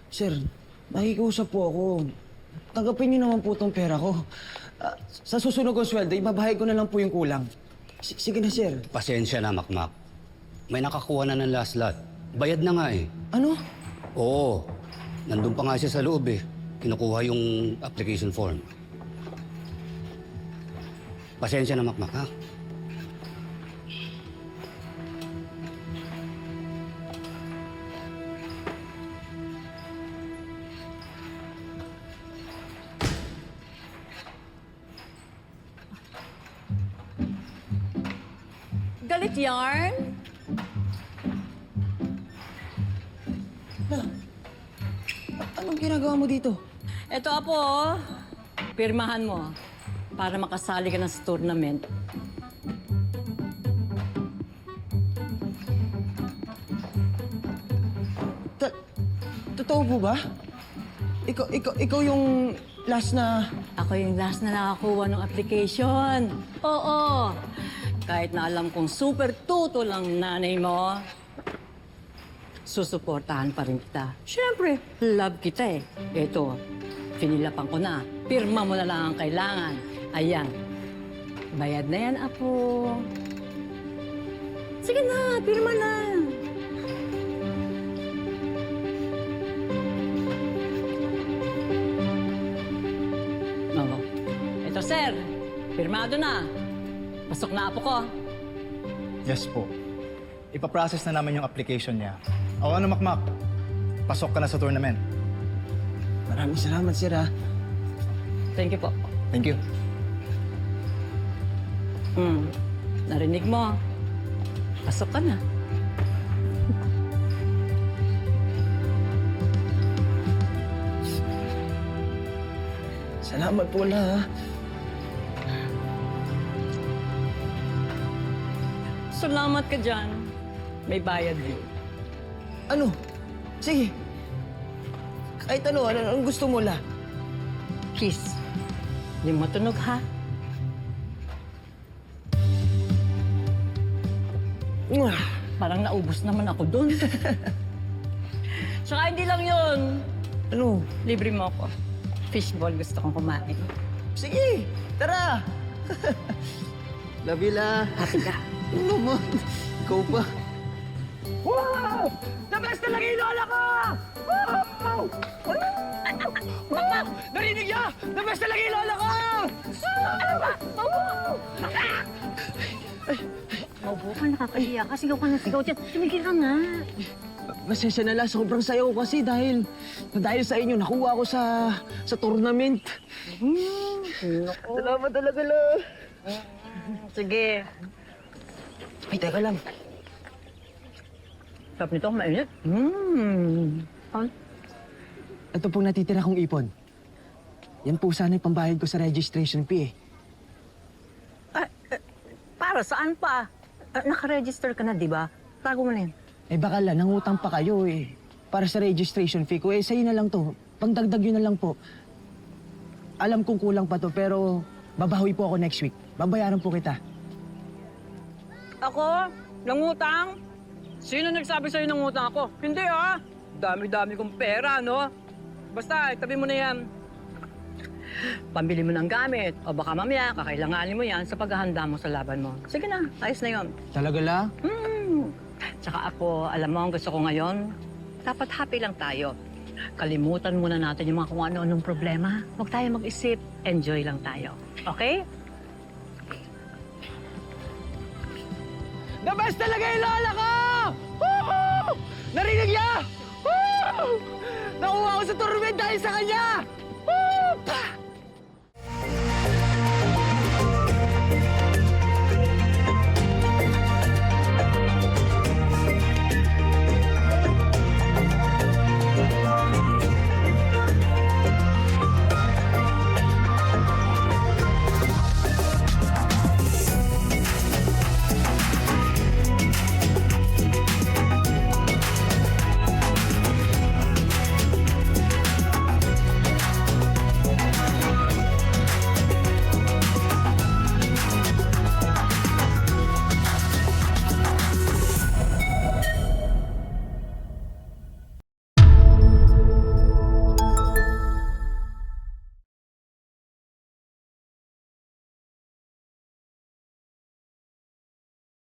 Sir, nakikiusap po ako. Tanggapin niyo naman po itong pera ko. Sa susunod kong sweldo, ibabahid ko na lang po yung kulang. Sige na, sir. Pasensya na, Makmak. May nakakuha na ng last lot. Bayad na nga eh. Ano? Oo. Nandun pa nga siya sa loob eh. Kinukuha yung application form. Pasensya na, Makmak, ha? Galit yarn? Anong ginagawa mo dito? Ito, Apo, pirmahan mo para makasali ka na sa tournament. Totoo po ba? Ikaw yung last na... Ako yung last na nakakuha ng application. Oo. Kahit na alam kong super tuto lang nanay mo, susuportahan pa rin kita. Siyempre, love kita eh. Ito, finilapan ko na. Pirma mo na lang ang kailangan. Ayan. Bayad na yan, Apo. Sige na, pirma na. Oo. Ito, sir. Pirmado na. Pasok na, Apo ko. Yes po. Ipaprocess na namin yung application niya. O ano, Makmak? Pasok ka na sa tournament. Maraming salamat, sir, ha? Thank you po. Thank you. Narinig mo. Pasok ka na. Salamat po ha. Salamat ka dyan. May bayad din. Ano? Sige. Kahit anong gusto mo la. Please, hindi mo matunog, ha? Mwah! Parang naubos naman ako dun. Tsaka hindi lang yun. Ano? Libre mo ako. Fishball gusto kong kumain. Sige! Tara! Labila! Happy ka? Ano naman? Ikaw pa. Wow! The best talaga yung lola ko! Wow! Wow! Narinig niya! The best talaga yung lola ko! Ano ba? Maubo ka, nakakahiya ka. Sigaw ka na sigaw dyan. Tumigil ka nga. Pasensya na lang, sobrang sayo ko kasi dahil sa inyo, nakuha ko sa tournament. Salamat talaga la. Sige. Ay, teka lang. Sarap nito, mainit. Ito pong natitira kong ipon. Yan po sana yung pambayad ko sa registration fee eh. Para saan pa? Nakaregister ka na, di ba? Tago mo na yan. Eh baka la, nangutang pa kayo eh. Para sa registration fee ko, eh sa'yo na lang to. Pangdagdag yun na lang po. Alam kong kulang pa to, pero babawi po ako next week. Babayaran po kita. Ako? Nangutang? Sino nagsabi sa'yo nangutang ako? Hindi ah! Dami-dami kong pera, no? Basta, itabi mo na yan. Pambili mo ng gamit. O baka mamaya, kakailanganin mo yan sa paghahanda mo sa laban mo. Sige na, ayos na yun. Talaga la? Tsaka ako, alam mo, ang gusto ko ngayon, dapat happy lang tayo. Kalimutan muna natin yung mga kung ano-anong problema. Huwag tayo mag-isip. Enjoy lang tayo. Okay? The best talaga yung lola ko! Woo! Narinig niya! Woo! Nakuha ko sa tournament dahil sa kanya! Woo!